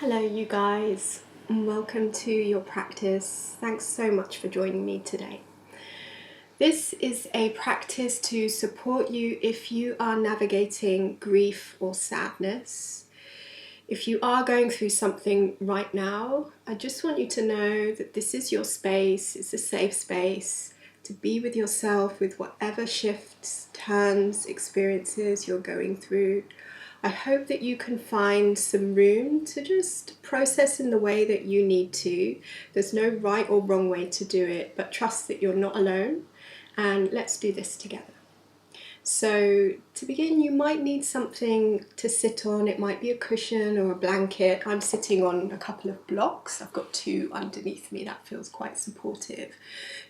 Hello you guys, and welcome to your practice. Thanks so much for joining me today. This is a practice to support you if you are navigating grief or sadness. If you are going through something right now, I just want you to know that this is your space. It's a safe space to be with yourself with whatever shifts, turns, experiences you're going through. I hope that you can find some room to just process in the way that you need to. There's no right or wrong way to do it, but trust that you're not alone, and let's do this together. So to begin, you might need something to sit on. It might be a cushion or a blanket. I'm sitting on a couple of blocks. I've got two underneath me. That feels quite supportive.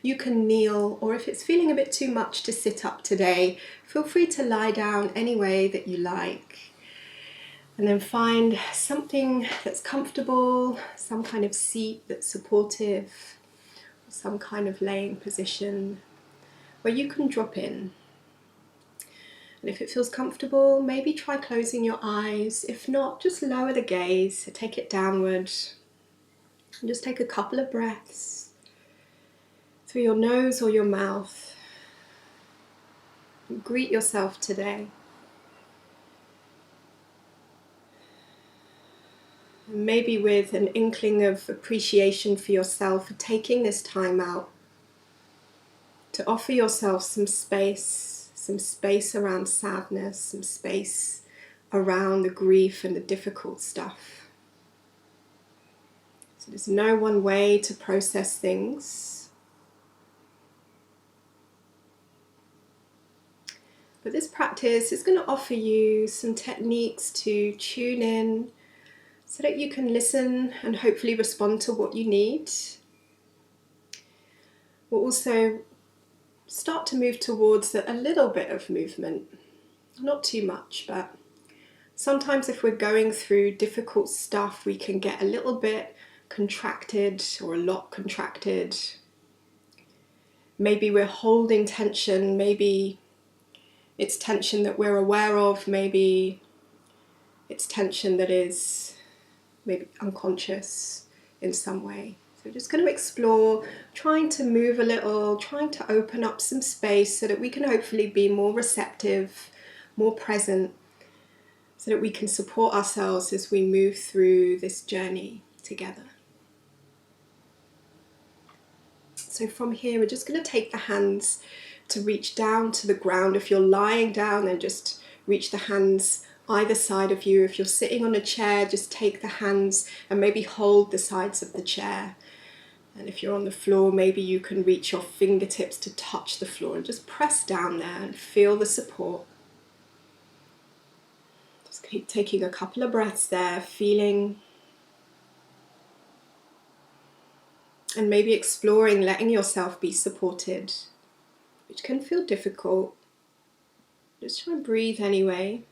You can kneel, or if it's feeling a bit too much to sit up today, feel free to lie down any way that you like. And then find something that's comfortable, some kind of seat that's supportive, some kind of laying position where you can drop in. And if it feels comfortable, maybe try closing your eyes. If not, just lower the gaze, take it downward, and just take a couple of breaths through your nose or your mouth. And greet yourself today. Maybe with an inkling of appreciation for yourself for taking this time out to offer yourself some space around sadness, some space around the grief and the difficult stuff. So there's no one way to process things. But this practice is going to offer you some techniques to tune in so that you can listen and hopefully respond to what you need. We'll also start to move towards a little bit of movement, not too much, but sometimes if we're going through difficult stuff, we can get a little bit contracted or a lot contracted. Maybe we're holding tension, maybe it's tension that we're aware of, maybe it's tension that is maybe unconscious in some way. So we're just going to explore, trying to move a little, trying to open up some space so that we can hopefully be more receptive, more present, so that we can support ourselves as we move through this journey together. So from here, we're just going to take the hands to reach down to the ground. If you're lying down, then just reach the hands either side of you. If you're sitting on a chair, just take the hands and maybe hold the sides of the chair. And if you're on the floor, maybe you can reach your fingertips to touch the floor and just press down there and feel the support. Just keep taking a couple of breaths there, feeling and maybe exploring letting yourself be supported, which can feel difficult. Just try and breathe anyway.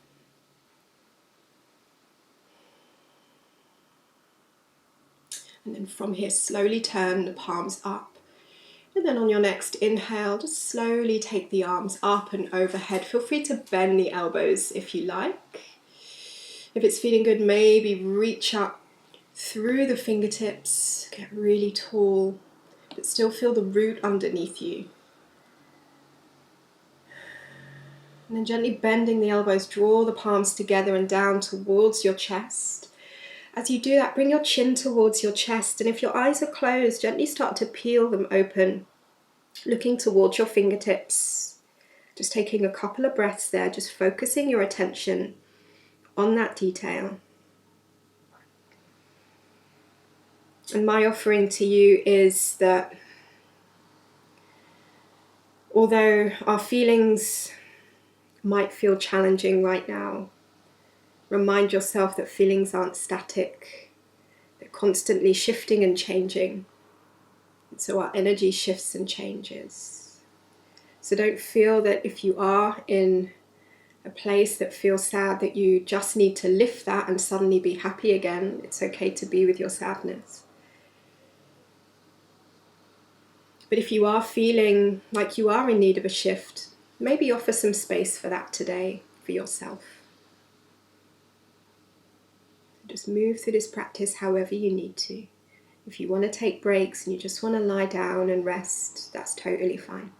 And then from here, slowly turn the palms up. And then on your next inhale, just slowly take the arms up and overhead. Feel free to bend the elbows if you like. If it's feeling good, maybe reach up through the fingertips, get really tall, but still feel the root underneath you. And then gently bending the elbows, draw the palms together and down towards your chest. As you do that, bring your chin towards your chest, and if your eyes are closed, gently start to peel them open, looking towards your fingertips. Just taking a couple of breaths there, just focusing your attention on that detail. And my offering to you is that although our feelings might feel challenging right now, remind yourself that feelings aren't static. They're constantly shifting and changing. And so our energy shifts and changes. So don't feel that if you are in a place that feels sad that you just need to lift that and suddenly be happy again. It's okay to be with your sadness. But if you are feeling like you are in need of a shift, maybe offer some space for that today for yourself. Just move through this practice however you need to. If you want to take breaks and you just want to lie down and rest, that's totally fine.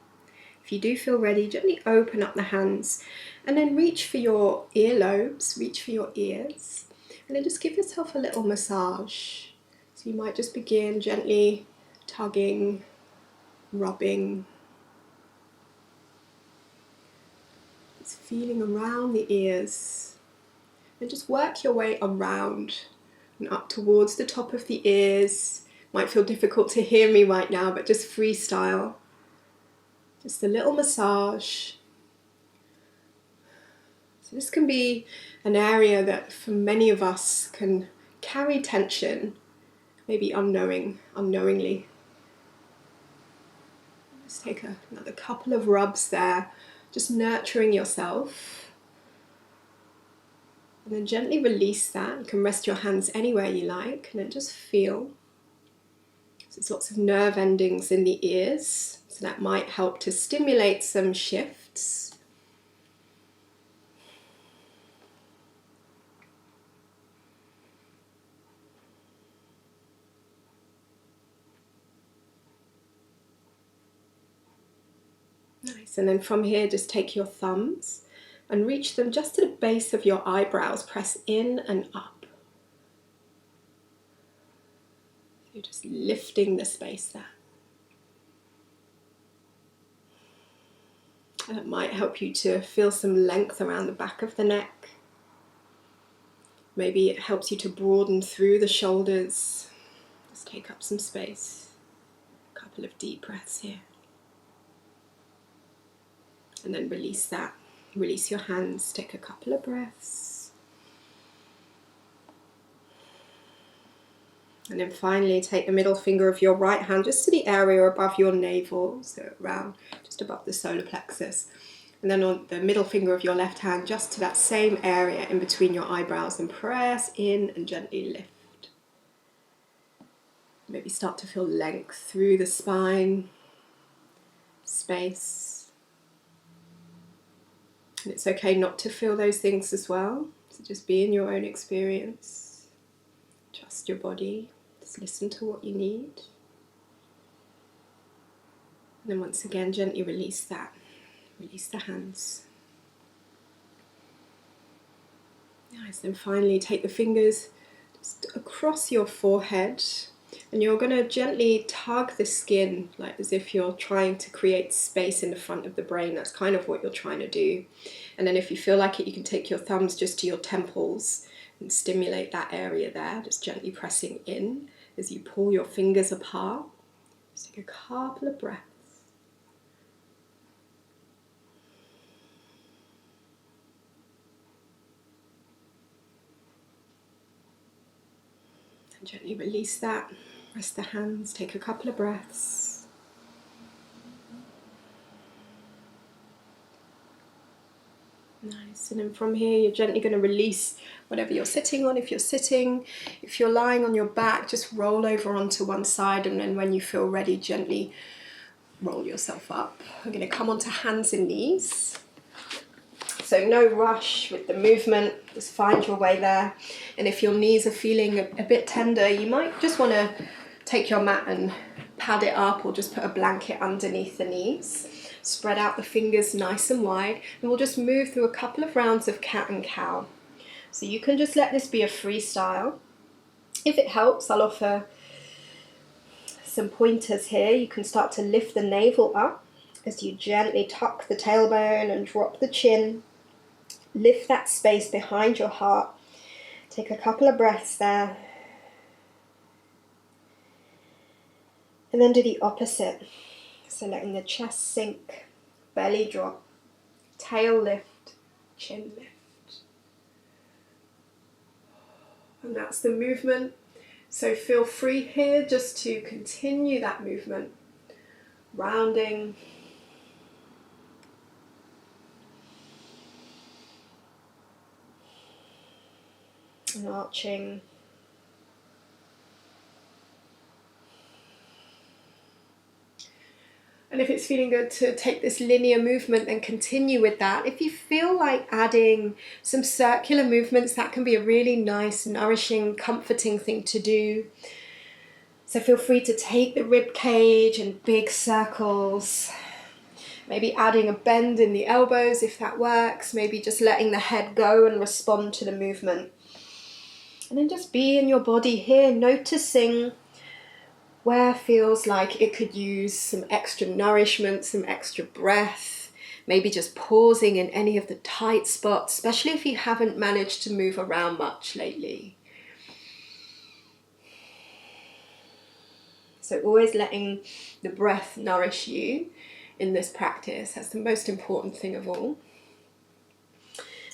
If you do feel ready, gently open up the hands and then reach for your earlobes, reach for your ears, and then just give yourself a little massage. So you might just begin gently tugging, rubbing, just feeling around the ears, and just work your way around and up towards the top of the ears. Might feel difficult to hear me right now, but just freestyle. Just a little massage. So this can be an area that for many of us can carry tension, maybe unknowingly. Just take another couple of rubs there, just nurturing yourself. And then gently release that. You can rest your hands anywhere you like, and then just feel. So there's lots of nerve endings in the ears, so that might help to stimulate some shifts. Nice, and then from here just take your thumbs and reach them just to the base of your eyebrows. Press in and up. You're just lifting the space there. And it might help you to feel some length around the back of the neck. Maybe it helps you to broaden through the shoulders. Just take up some space. A couple of deep breaths here. And then release that. Release your hands. Take a couple of breaths. And then finally take the middle finger of your right hand just to the area above your navel, so around just above the solar plexus. And then on the middle finger of your left hand just to that same area in between your eyebrows, and press in and gently lift. Maybe start to feel length through the spine, space. And it's okay not to feel those things as well. So just be in your own experience. Trust your body. Just listen to what you need. And then once again, gently release that. Release the hands. Nice. Then finally take the fingers just across your forehead. And you're going to gently tug the skin, like as if you're trying to create space in the front of the brain. That's kind of what you're trying to do. And then if you feel like it, you can take your thumbs just to your temples and stimulate that area there, just gently pressing in as you pull your fingers apart. Just take a couple of breaths. And gently release that. Rest the hands, take a couple of breaths. Nice, and then from here you're gently going to release whatever you're sitting on. If you're sitting, if you're lying on your back, just roll over onto one side, and then when you feel ready, gently roll yourself up. We're going to come onto hands and knees. So no rush with the movement, just find your way there. And if your knees are feeling a bit tender, you might just want to take your mat and pad it up, or just put a blanket underneath the knees. Spread out the fingers nice and wide, and we'll just move through a couple of rounds of cat and cow. So you can just let this be a freestyle. If it helps, I'll offer some pointers here. You can start to lift the navel up as you gently tuck the tailbone and drop the chin. Lift that space behind your heart. Take a couple of breaths there. And then do the opposite. So letting the chest sink, belly drop, tail lift, chin lift. And that's the movement. So feel free here just to continue that movement. Rounding. And arching. And And if it's feeling good to take this linear movement and continue with that. If you feel like adding some circular movements, that can be a really nice, nourishing, comforting thing to do. So feel free to take the rib cage in big circles. Maybe adding a bend in the elbows if that works. Maybe just letting the head go and respond to the movement. And then just be in your body here, noticing where feels like it could use some extra nourishment, some extra breath. Maybe just pausing in any of the tight spots, especially if you haven't managed to move around much lately. So always letting the breath nourish you in this practice. That's the most important thing of all.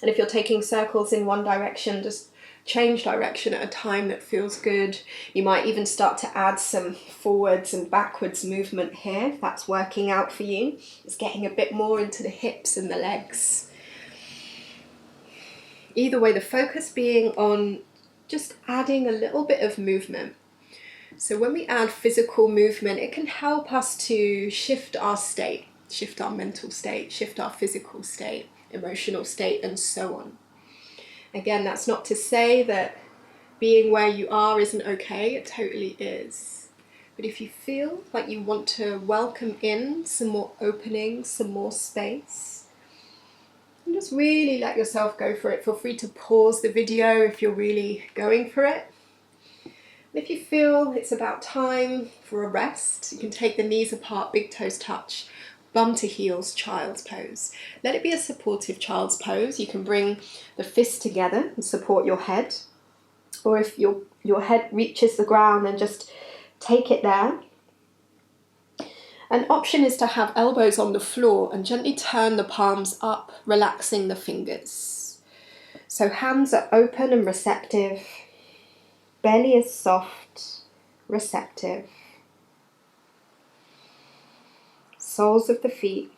And if you're taking circles in one direction, just change direction at a time that feels good. You might even start to add some forwards and backwards movement here, if that's working out for you. It's getting a bit more into the hips and the legs. Either way, the focus being on just adding a little bit of movement. So when we add physical movement, it can help us to shift our state, shift our mental state, shift our physical state, emotional state, and so on. Again, that's not to say that being where you are isn't okay, it totally is. But if you feel like you want to welcome in some more opening, some more space, and just really let yourself go for it. Feel free to pause the video if you're really going for it. And if you feel it's about time for a rest, you can take the knees apart, big toes touch, bum to heels, child's pose. Let it be a supportive child's pose. You can bring the fists together and support your head. Or if your head reaches the ground, then just take it there. An option is to have elbows on the floor and gently turn the palms up, relaxing the fingers. So hands are open and receptive. Belly is soft, receptive. Soles of the feet.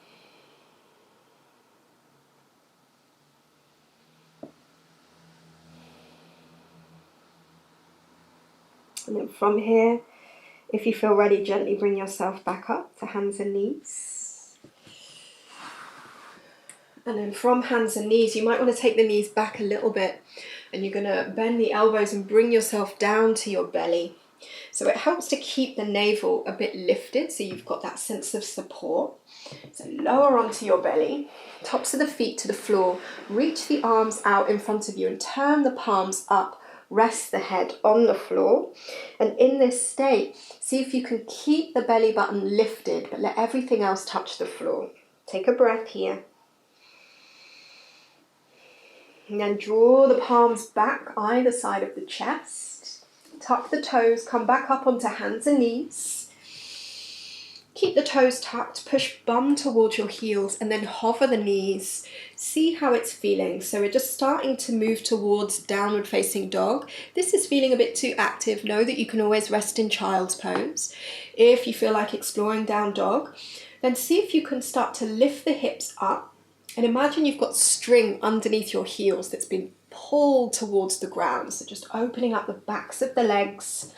And then from here, if you feel ready, gently bring yourself back up to hands and knees. And then from hands and knees, you might want to take the knees back a little bit, and you're going to bend the elbows and bring yourself down to your belly. So it helps to keep the navel a bit lifted, so you've got that sense of support. So lower onto your belly, tops of the feet to the floor, reach the arms out in front of you and turn the palms up, rest the head on the floor. And in this state, see if you can keep the belly button lifted, but let everything else touch the floor. Take a breath here. And then draw the palms back either side of the chest. Tuck the toes, come back up onto hands and knees. Keep the toes tucked, push bum towards your heels, and then hover the knees. See how it's feeling. So we're just starting to move towards downward facing dog. This is feeling a bit too active. Know that you can always rest in child's pose. If you feel like exploring down dog, then see if you can start to lift the hips up. And imagine you've got string underneath your heels that's been pulled towards the ground. So just opening up the backs of the legs.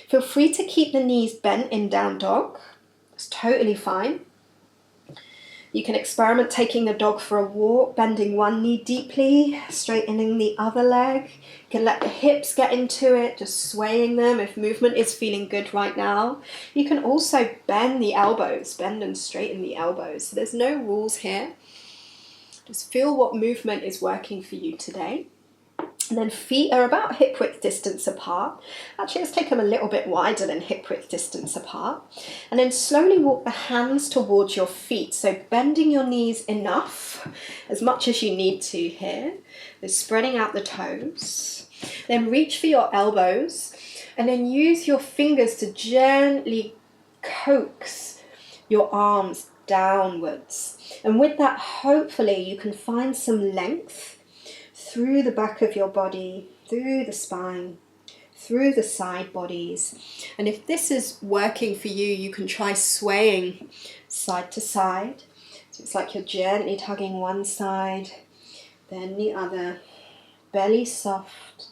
Feel free to keep the knees bent in down dog. It's totally fine. You can experiment taking the dog for a walk, bending one knee deeply, straightening the other leg. You can let the hips get into it, just swaying them if movement is feeling good right now. You can also bend the elbows, bend and straighten the elbows. So there's no rules here. Just feel what movement is working for you today. And then feet are about hip width distance apart. Actually, let's take them a little bit wider than hip width distance apart. And then slowly walk the hands towards your feet. So bending your knees enough, as much as you need to here. Then spreading out the toes. Then reach for your elbows. And then use your fingers to gently coax your arms downwards. And with that, hopefully you can find some length through the back of your body, through the spine, through the side bodies. And if this is working for you, you can try swaying side to side. So it's like you're gently tugging one side, then the other. Belly soft,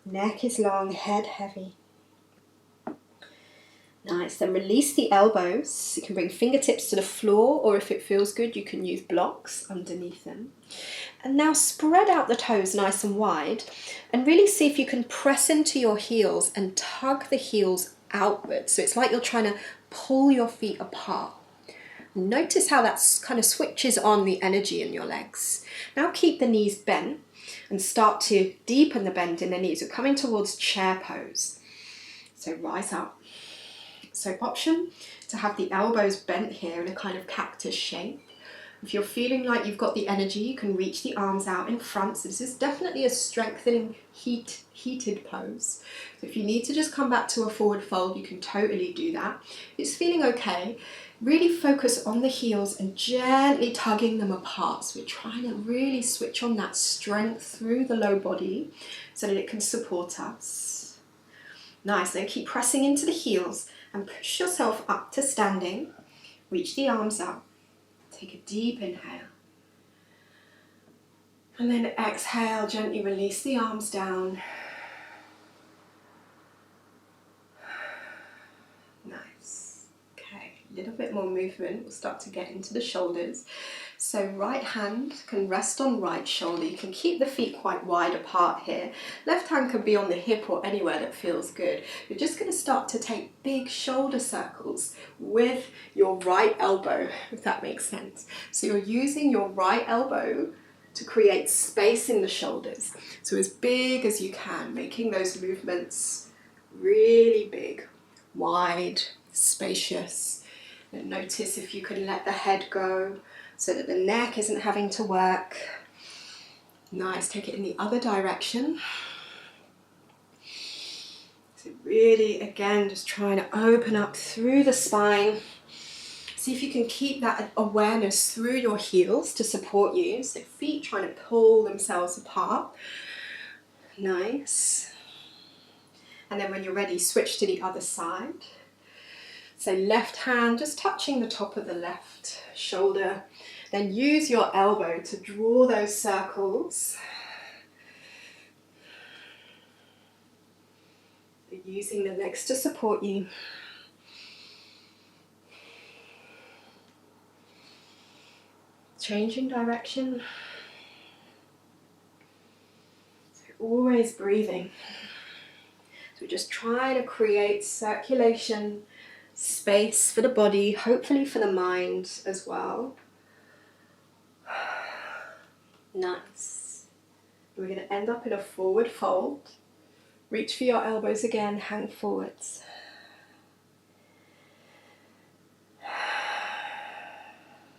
neck is long, head heavy. Nice, then release the elbows. You can bring fingertips to the floor, or if it feels good, you can use blocks underneath them. And now spread out the toes nice and wide, and really see if you can press into your heels and tug the heels outwards. So it's like you're trying to pull your feet apart. Notice how that kind of switches on the energy in your legs. Now keep the knees bent and start to deepen the bend in the knees. We're coming towards chair pose. So rise up. So option to have the elbows bent here in a kind of cactus shape. If you're feeling like you've got the energy, you can reach the arms out in front. So this is definitely a strengthening, heated pose. So if you need to just come back to a forward fold, you can totally do that. If it's feeling okay, really focus on the heels and gently tugging them apart. So we're trying to really switch on that strength through the low body so that it can support us. Nice, then keep pressing into the heels and push yourself up to standing. Reach the arms up. Take a deep inhale. And then exhale, gently release the arms down. Nice. Okay, a little bit more movement. We'll start to get into the shoulders. So right hand can rest on right shoulder. You can keep the feet quite wide apart here. Left hand can be on the hip or anywhere that feels good. You're just going to start to take big shoulder circles with your right elbow, if that makes sense. So you're using your right elbow to create space in the shoulders. So as big as you can, making those movements really big, wide, spacious. And notice if you can let the head go, so that the neck isn't having to work. Nice, take it in the other direction. So really, again, just trying to open up through the spine. See if you can keep that awareness through your heels to support you. So feet trying to pull themselves apart. Nice. And then when you're ready, switch to the other side. So left hand just touching the top of the left shoulder. Then use your elbow to draw those circles. Using the legs to support you. Changing direction. So always breathing. So we're just trying to create circulation, space for the body, hopefully for the mind as well. Nice. We're going to end up in a forward fold. Reach for your elbows again, hang forwards.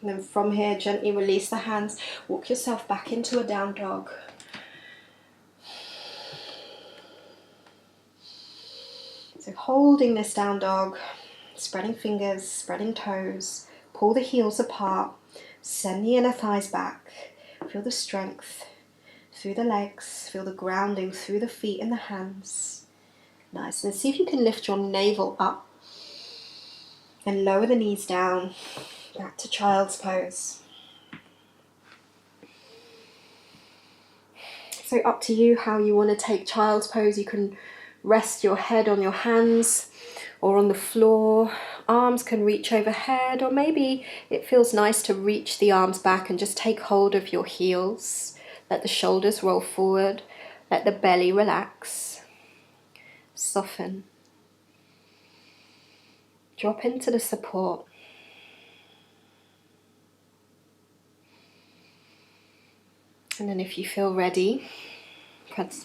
And then from here, gently release the hands. Walk yourself back into a down dog. So holding this down dog, spreading fingers, spreading toes, pull the heels apart, send the inner thighs back. Feel the strength through the legs, feel the grounding through the feet and the hands. Nice, and see if you can lift your navel up and lower the knees down, back to child's pose. So up to you how you want to take child's pose. You can rest your head on your hands or on the floor. Arms can reach overhead, or maybe it feels nice to reach the arms back and just take hold of your heels. Let the shoulders roll forward. Let the belly relax. Soften. Drop into the support. And then if you feel ready,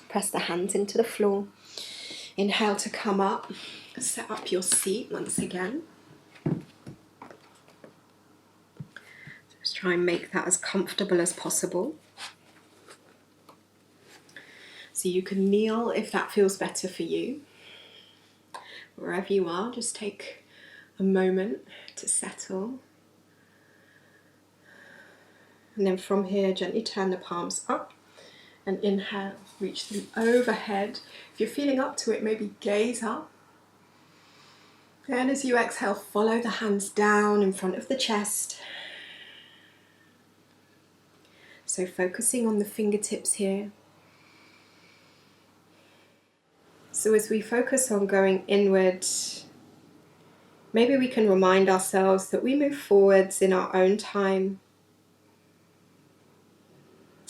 press the hands into the floor. Inhale to come up. Set up your seat once again. Just try and make that as comfortable as possible. So you can kneel if that feels better for you. Wherever you are, just take a moment to settle. And then from here, gently turn the palms up and inhale, reach them overhead. If you're feeling up to it, maybe gaze up. Then as you exhale, follow the hands down in front of the chest. So focusing on the fingertips here. So as we focus on going inward, maybe we can remind ourselves that we move forwards in our own time.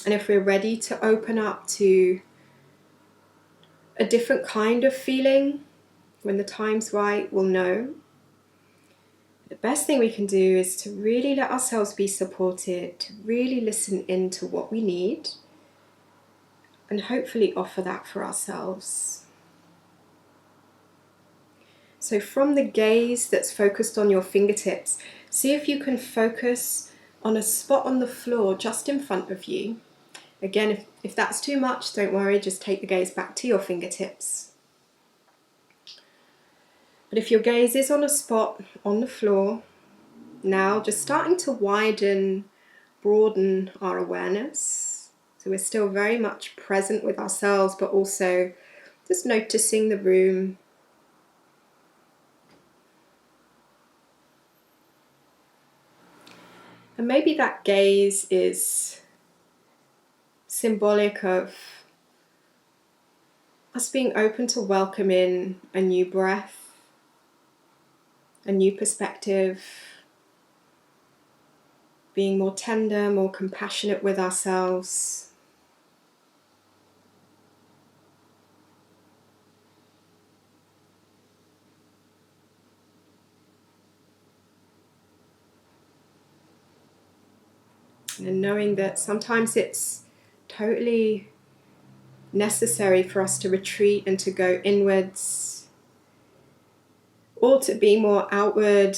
And if we're ready to open up to a different kind of feeling, when the time's right, we'll know. The best thing we can do is to really let ourselves be supported, to really listen into what we need, and hopefully offer that for ourselves. So from the gaze that's focused on your fingertips, see if you can focus on a spot on the floor just in front of you. Again, if that's too much, don't worry, just take the gaze back to your fingertips. But if your gaze is on a spot on the floor, now just starting to widen, broaden our awareness. So we're still very much present with ourselves, but also just noticing the room. And maybe that gaze is symbolic of us being open to welcome in a new breath, a new perspective, being more tender, more compassionate with ourselves. And knowing that sometimes it's totally necessary for us to retreat and to go inwards, or to be more outward,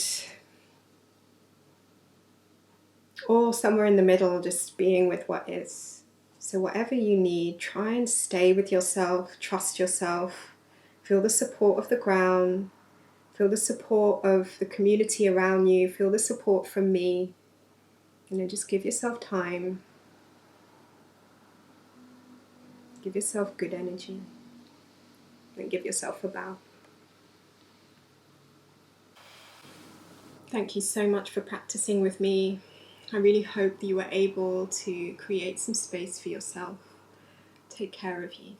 or somewhere in the middle, just being with what is. So whatever you need, try and stay with yourself, trust yourself, feel the support of the ground, feel the support of the community around you, feel the support from me. And then just give yourself time. Give yourself good energy. And give yourself a bow. Thank you so much for practicing with me. I really hope that you were able to create some space for yourself. Take care of you.